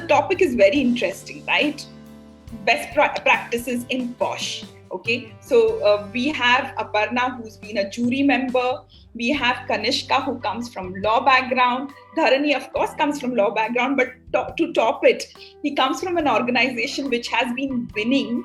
topic is very interesting, right? Best practices in PoSH. Okay, so we have Aparna, who's been a jury member. We have Kanishka, who comes from law background. Dharani, of course, comes from law background, but to top it, he comes from an organization which has been winning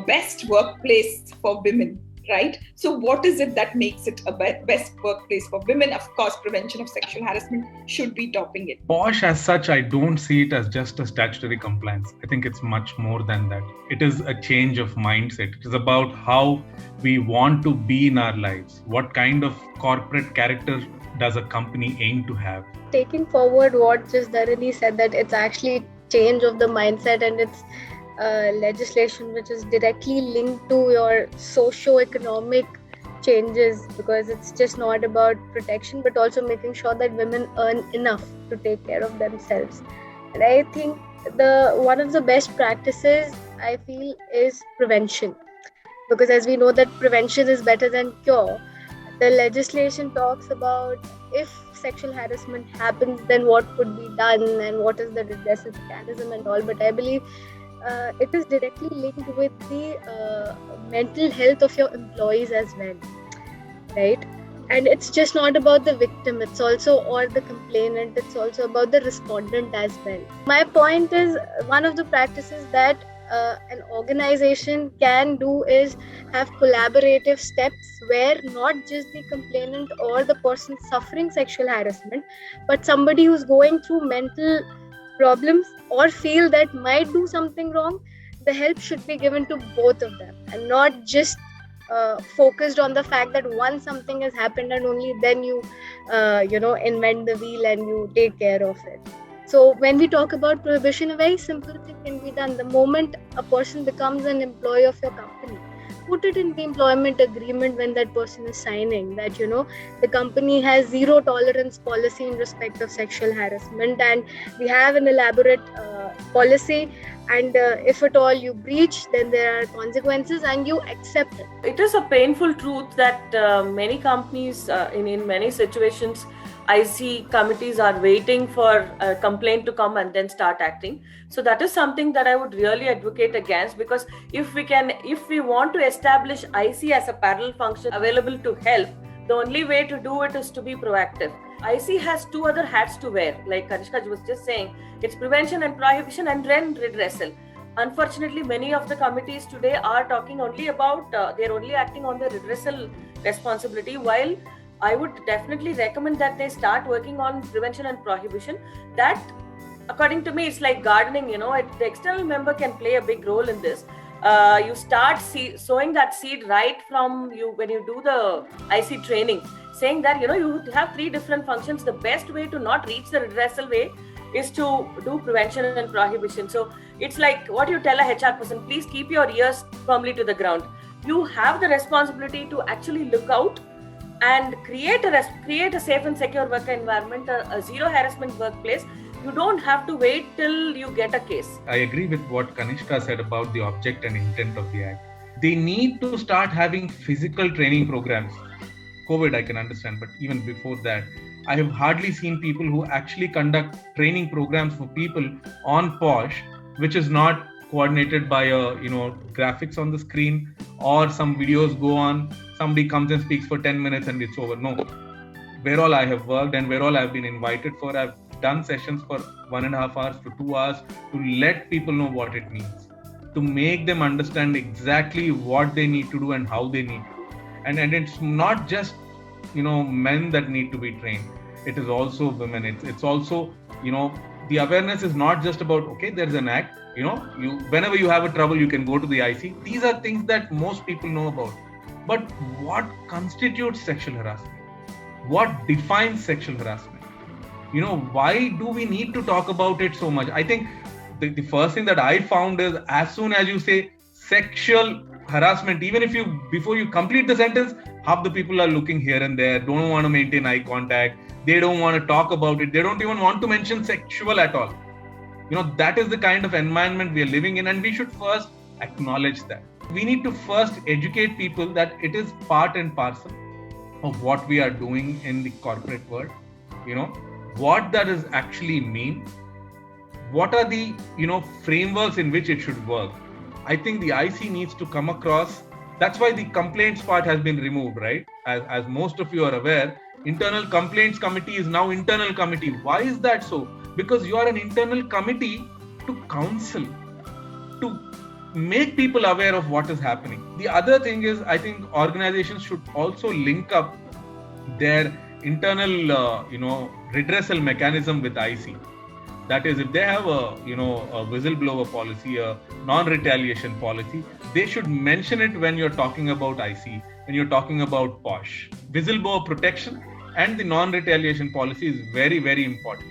best workplace for women. Right? So what is it that makes it a best workplace for women? Of course, prevention of sexual harassment should be topping it. PoSH as such, I don't see it as just a statutory compliance. I think it's much more than that. It is a change of mindset. It is about how we want to be in our lives. What kind of corporate character does a company aim to have? Taking forward what just Dharani said, that it's actually change of the mindset, and it's legislation which is directly linked to your socio-economic changes, because it's just not about protection but also making sure that women earn enough to take care of themselves. And I think one of the best practices I feel is prevention, because as we know that prevention is better than cure. The legislation talks about if sexual harassment happens, then what could be done and what is the redressal mechanism and all, but I believe it is directly linked with the mental health of your employees as well, right? And it's just not about the victim, it's also, or the complainant, it's also about the respondent as well. My point is, one of the practices that an organization can do is have collaborative steps where not just the complainant or the person suffering sexual harassment, but somebody who's going through mental problems or feel that might do something wrong, the help should be given to both of them, and not just focused on the fact that once something has happened and only then you invent the wheel and you take care of it. So when we talk about prohibition, a very simple thing can be done. The moment a person becomes an employee of your company, put it in the employment agreement when that person is signing that, the company has zero tolerance policy in respect of sexual harassment, and we have an elaborate policy, and if at all you breach, then there are consequences and you accept it. It is a painful truth that many companies in many situations, IC committees are waiting for a complaint to come and then start acting. So that is something that I would really advocate against, because if we want to establish IC as a parallel function available to help, the only way to do it is to be proactive. IC has two other hats to wear, like Kanishka was just saying. It's prevention and prohibition and then redressal. Unfortunately, many of the committees today are talking only about, they're only acting on the redressal responsibility, while I would definitely recommend that they start working on prevention and prohibition. That, according to me, it's like gardening, the external member can play a big role in this. You start sowing that seed right from when you do the IC training, saying that, you have three different functions. The best way to not reach the redressal way is to do prevention and prohibition. So it's like what you tell a HR person, please keep your ears firmly to the ground. You have the responsibility to actually look out and create a safe and secure work environment, a zero harassment workplace. You don't have to wait till you get a case. I agree with what Kanishka said about the object and intent of the act. They need to start having physical training programs. COVID, I can understand, but even before that, I have hardly seen people who actually conduct training programs for people on PoSH, which is not coordinated by graphics on the screen, or some videos go on, somebody comes and speaks for 10 minutes and it's over. No. Where all I have worked and where all I've been invited for, I've done sessions for 1.5 hours to 2 hours to let people know what it means, to make them understand exactly what they need to do and how they need to do. And it's not just, men that need to be trained. It is also women. It's also, the awareness is not just about, okay, there's an act, whenever you have a trouble, you can go to the IC. These are things that most people know about. But what constitutes sexual harassment? What defines sexual harassment? Why do we need to talk about it so much? I think the first thing that I found is, as soon as you say sexual harassment, even if before you complete the sentence, half the people are looking here and there, don't want to maintain eye contact, they don't want to talk about it, they don't even want to mention sexual at all. That is the kind of environment we are living in, and we should first acknowledge that. We need to first educate people that it is part and parcel of what we are doing in the corporate world. What that is actually mean, what are the frameworks in which it should work. I think the IC needs to come across. That's why the complaints part has been removed, right? As most of you are aware, internal complaints committee is now internal committee. Why is that so? Because you are an internal committee to counsel, to make people aware of what is happening. The other thing is, I think organizations should also link up their internal redressal mechanism with IC. That is, if they have a whistleblower policy, a non-retaliation policy, they should mention it when you're talking about IC, when you're talking about PoSH. Whistleblower protection and the non-retaliation policy is very, very important.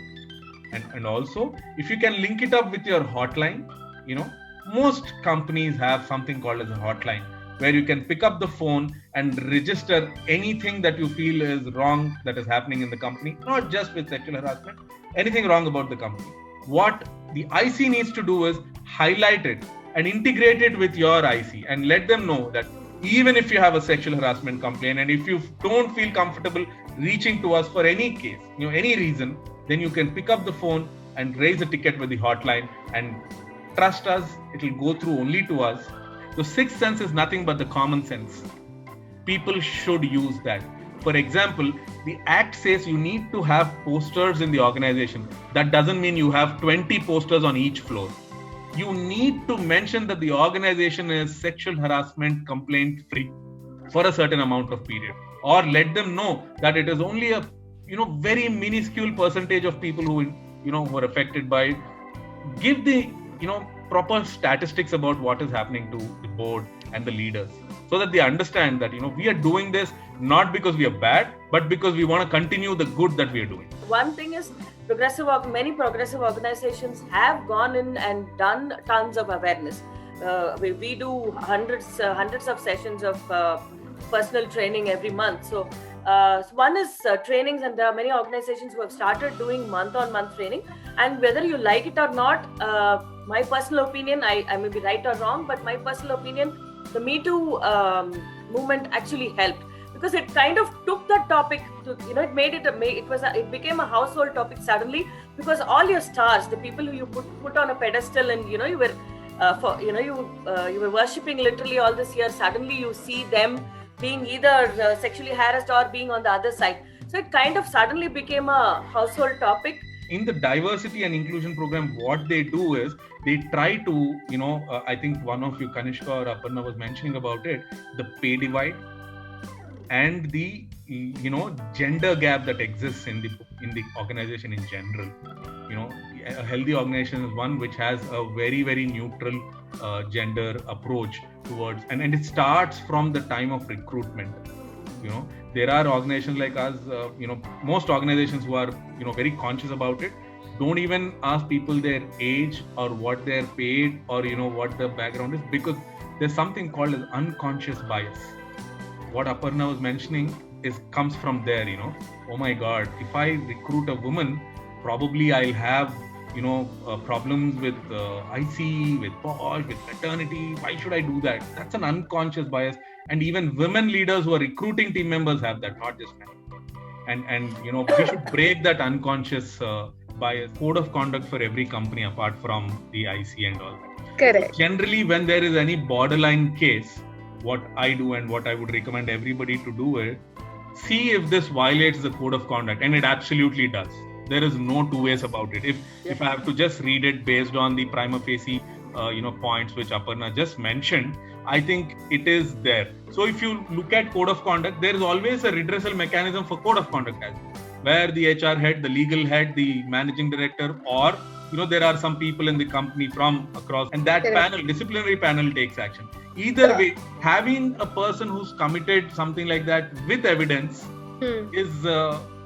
And also, if you can link it up with your hotline, most companies have something called as a hotline, where you can pick up the phone and register anything that you feel is wrong that is happening in the company, not just with sexual harassment, anything wrong about the company. What the IC needs to do is highlight it and integrate it with your IC and let them know that even if you have a sexual harassment complaint and if you don't feel comfortable reaching to us for any case, any reason, then you can pick up the phone and raise a ticket with the hotline, and trust us, it will go through only to us. The sixth sense is nothing but the common sense. People should use that. For example, the Act says you need to have posters in the organization. That doesn't mean you have 20 posters on each floor. You need to mention that the organization is sexual harassment complaint free for a certain amount of period, or let them know that it is only a very minuscule percentage of people who were affected by it. Give the proper statistics about what is happening to the board and the leaders, so that they understand that we are doing this not because we are bad, but because we want to continue the good that we are doing. One thing is, many progressive organizations have gone in and done tons of awareness. We do hundreds of sessions of personal training every month. So one is trainings, and there are many organizations who have started doing month-on-month training. And whether you like it or not, my personal opinion, I may be right or wrong, but my personal opinion, the Me Too movement actually helped, because it kind of took that topic to, it became a household topic suddenly, because all your stars, the people who you put on a pedestal, and you were you were worshipping literally all this year, suddenly you see them being either sexually harassed or being on the other side. So it kind of suddenly became a household topic. In the diversity and inclusion program, what they do is they try to, I think one of you, Kanishka or Aparna, was mentioning about it, the pay divide and the, gender gap that exists in the organization in general. A healthy organization is one which has a very, very neutral gender approach towards, and it starts from the time of recruitment. There are organizations like us, most organizations who are, very conscious about it, don't even ask people their age or what they're paid or, what the background is, because there's something called as unconscious bias. What Aparna was mentioning comes from there, oh my God, if I recruit a woman, probably I'll have, problems with IC, with PoSH, with fraternity. Why should I do that? That's an unconscious bias. And even women leaders who are recruiting team members have that, not just men. And we should break that unconscious bias. Code of conduct for every company apart from the IC and all that. Correct. Generally, when there is any borderline case, what I do and what I would recommend everybody to do is see if this violates the code of conduct, and it absolutely does. There is no two ways about it. If I have to just read it based on the prima facie points which Aparna just mentioned, I think it is there. So if you look at code of conduct, there is always a redressal mechanism for code of conduct as well, where the HR head, the legal head, the managing director, or there are some people in the company from across, and that panel, disciplinary panel, takes action. Either way, having a person who's committed something like that with evidence is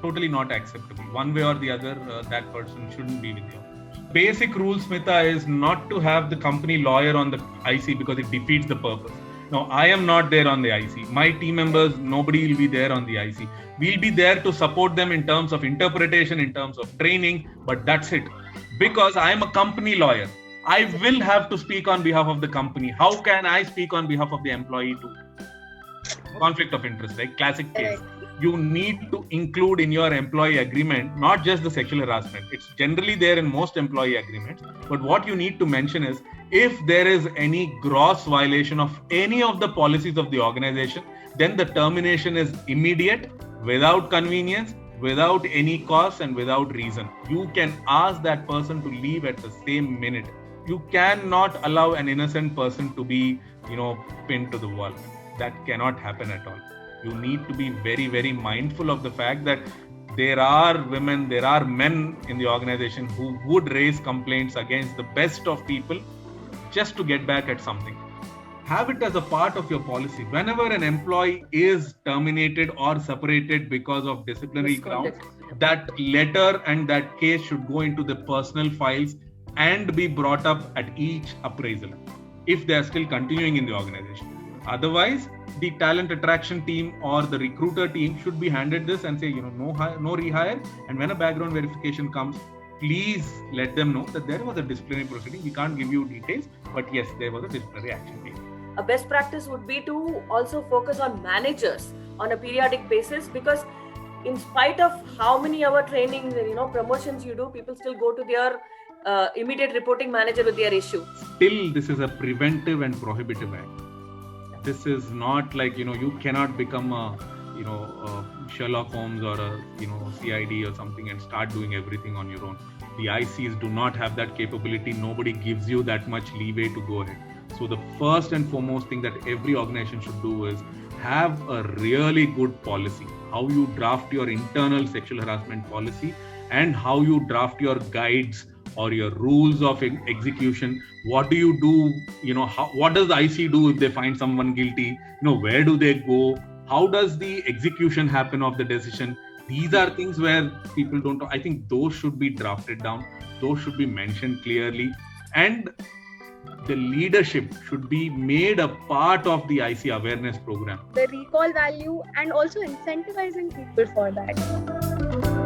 totally not acceptable. One way or the other, that person shouldn't be with you. Basic rule, Smita, is not to have the company lawyer on the IC because it defeats the purpose. Now, I am not there on the IC. My team members, nobody will be there on the IC. We'll be there to support them in terms of interpretation, in terms of training, but that's it. Because I am a company lawyer, I will have to speak on behalf of the company. How can I speak on behalf of the employee too? conflict of interest, right? Classic case. Correct. You need to include in your employee agreement not just the sexual harassment. It's generally there in most employee agreements. But what you need to mention is if there is any gross violation of any of the policies of the organization, then the termination is immediate, without convenience, without any cause, and without reason. You can ask that person to leave at the same minute. You cannot allow an innocent person to be, pinned to the wall. That cannot happen at all. You need to be very, very mindful of the fact that there are women, there are men in the organization who would raise complaints against the best of people just to get back at something. Have it as a part of your policy. Whenever an employee is terminated or separated because of disciplinary grounds, that letter and that case should go into the personal files and be brought up at each appraisal if they are still continuing in the organization. Otherwise, the talent attraction team or the recruiter team should be handed this and say, no rehire. And when a background verification comes, please let them know that there was a disciplinary proceeding. We can't give you details, but yes, there was a disciplinary action taken. A best practice would be to also focus on managers on a periodic basis, because in spite of how many hour training, promotions you do, people still go to their immediate reporting manager with their issue. Still, this is a preventive and prohibitive act. This is not like, you cannot become a Sherlock Holmes or a, CID or something and start doing everything on your own. The ICs do not have that capability. Nobody gives you that much leeway to go ahead. So the first and foremost thing that every organization should do is have a really good policy. How you draft your internal sexual harassment policy and how you draft your guides or your rules of execution. What do you do? What does the IC do if they find someone guilty? Where do they go? How does the execution happen of the decision? These are things where people don't talk. I think those should be drafted down. Those should be mentioned clearly. And the leadership should be made a part of the IC awareness program. The recall value and also incentivizing people for that.